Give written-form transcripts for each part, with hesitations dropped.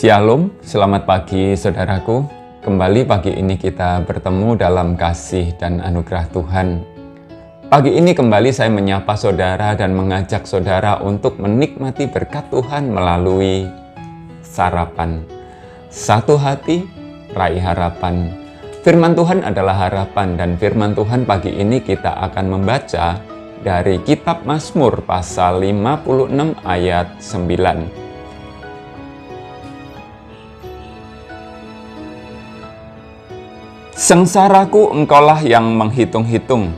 Shalom, selamat pagi saudaraku. Kembali pagi ini kita bertemu dalam kasih dan anugerah Tuhan. Pagi ini kembali saya menyapa saudara dan mengajak saudara untuk menikmati berkat Tuhan melalui sarapan. Satu hati, raih harapan. Firman Tuhan adalah harapan, dan firman Tuhan pagi ini kita akan membaca dari kitab Mazmur pasal 56 ayat 9. Sengsaraku engkaulah yang menghitung-hitung,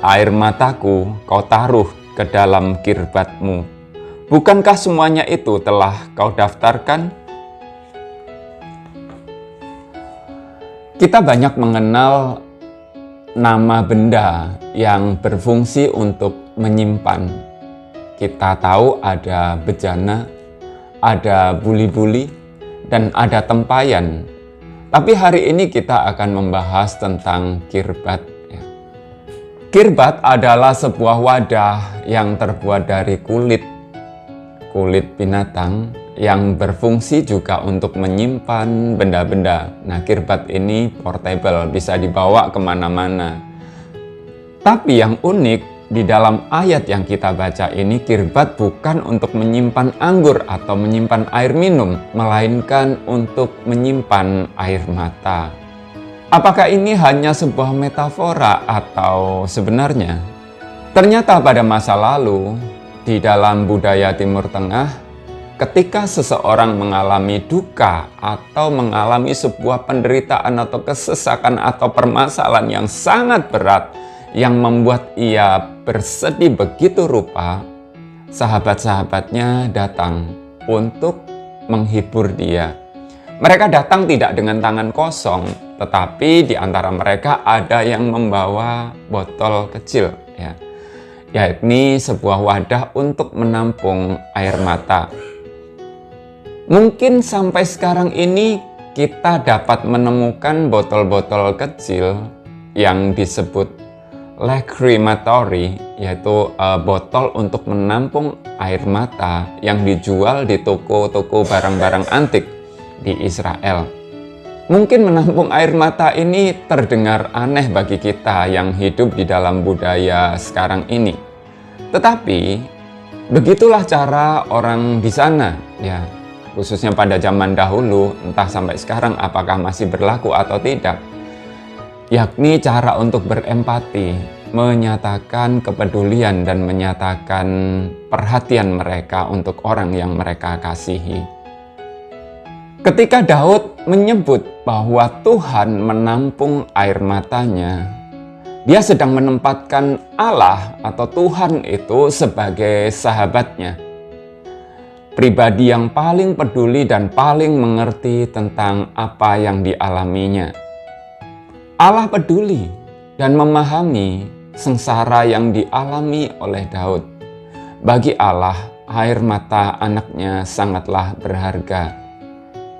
air mataku kau taruh ke dalam kirbatmu. Bukankah semuanya itu telah kau daftarkan? Kita banyak mengenal nama benda yang berfungsi untuk menyimpan. Kita tahu ada bejana, ada buli-buli, dan ada tempayan. Tapi hari ini kita akan membahas tentang kirbat. Kirbat adalah sebuah wadah yang terbuat dari kulit binatang yang berfungsi juga untuk menyimpan benda-benda. Nah, kirbat ini portable, bisa dibawa kemana-mana. Tapi yang unik, di dalam ayat yang kita baca ini, kirbat bukan untuk menyimpan anggur atau menyimpan air minum, melainkan untuk menyimpan air mata. Apakah ini hanya sebuah metafora atau sebenarnya? Ternyata pada masa lalu, di dalam budaya Timur Tengah, ketika seseorang mengalami duka atau mengalami sebuah penderitaan atau kesesakan atau permasalahan yang sangat berat, yang membuat ia bersedih begitu rupa, sahabat-sahabatnya datang untuk menghibur dia. Mereka datang tidak dengan tangan kosong, tetapi di antara mereka ada yang membawa botol kecil, yakni sebuah wadah untuk menampung air mata. Mungkin sampai sekarang ini kita dapat menemukan botol-botol kecil yang disebut lacrimatory, yaitu botol untuk menampung air mata yang dijual di toko-toko barang-barang antik di Israel. Mungkin menampung air mata ini terdengar aneh bagi kita yang hidup di dalam budaya sekarang ini. Tetapi begitulah cara orang di sana, khususnya pada zaman dahulu, entah sampai sekarang apakah masih berlaku atau tidak. Yakni cara untuk berempati, menyatakan kepedulian dan menyatakan perhatian mereka untuk orang yang mereka kasihi. Ketika Daud menyebut bahwa Tuhan menampung air matanya, dia sedang menempatkan Allah atau Tuhan itu sebagai sahabatnya, pribadi yang paling peduli dan paling mengerti tentang apa yang dialaminya. Allah peduli dan memahami sengsara yang dialami oleh Daud. Bagi Allah, air mata anaknya sangatlah berharga.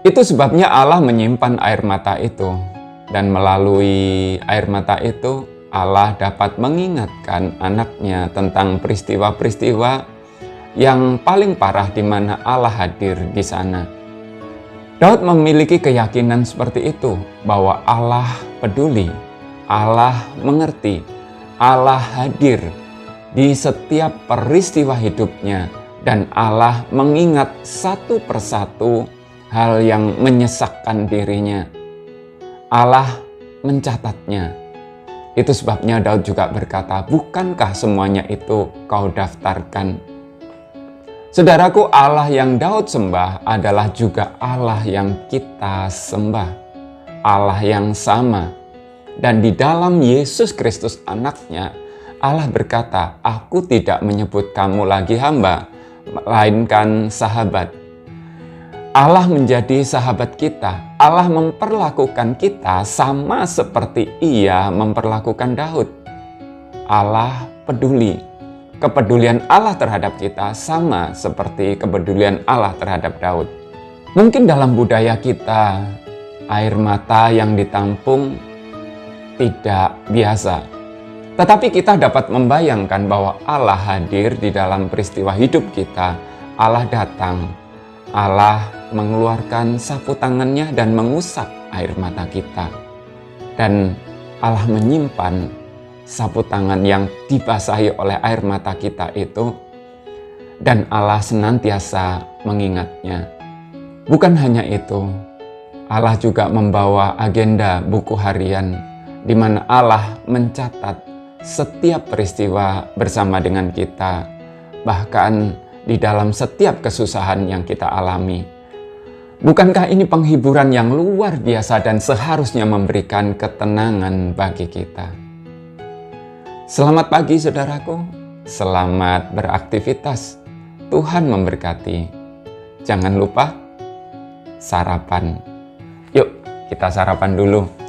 Itu sebabnya Allah menyimpan air mata itu, dan melalui air mata itu Allah dapat mengingatkan anaknya tentang peristiwa-peristiwa yang paling parah di mana Allah hadir di sana. Daud memiliki keyakinan seperti itu, bahwa Allah peduli, Allah mengerti, Allah hadir di setiap peristiwa hidupnya, dan Allah mengingat satu persatu hal yang menyesakkan dirinya. Allah mencatatnya. Itu sebabnya Daud juga berkata, bukankah semuanya itu kau daftarkan? Saudaraku, Allah yang Daud sembah adalah juga Allah yang kita sembah. Allah yang sama. Dan di dalam Yesus Kristus anaknya, Allah berkata, aku tidak menyebut kamu lagi hamba, melainkan sahabat. Allah menjadi sahabat kita. Allah memperlakukan kita sama seperti Ia memperlakukan Daud. Allah peduli. Kepedulian Allah terhadap kita sama seperti kepedulian Allah terhadap Daud. Mungkin dalam budaya kita, air mata yang ditampung tidak biasa. Tetapi kita dapat membayangkan bahwa Allah hadir di dalam peristiwa hidup kita. Allah datang, Allah mengeluarkan sapu tangannya dan mengusap air mata kita. Dan Allah menyimpan sapu tangan yang dibasahi oleh air mata kita itu, dan Allah senantiasa mengingatnya. Bukan hanya itu, Allah juga membawa agenda buku harian di mana Allah mencatat setiap peristiwa bersama dengan kita, bahkan di dalam setiap kesusahan yang kita alami. Bukankah ini penghiburan yang luar biasa dan seharusnya memberikan ketenangan bagi kita? Selamat pagi saudaraku, selamat beraktivitas. Tuhan memberkati. Jangan lupa sarapan. Yuk kita sarapan dulu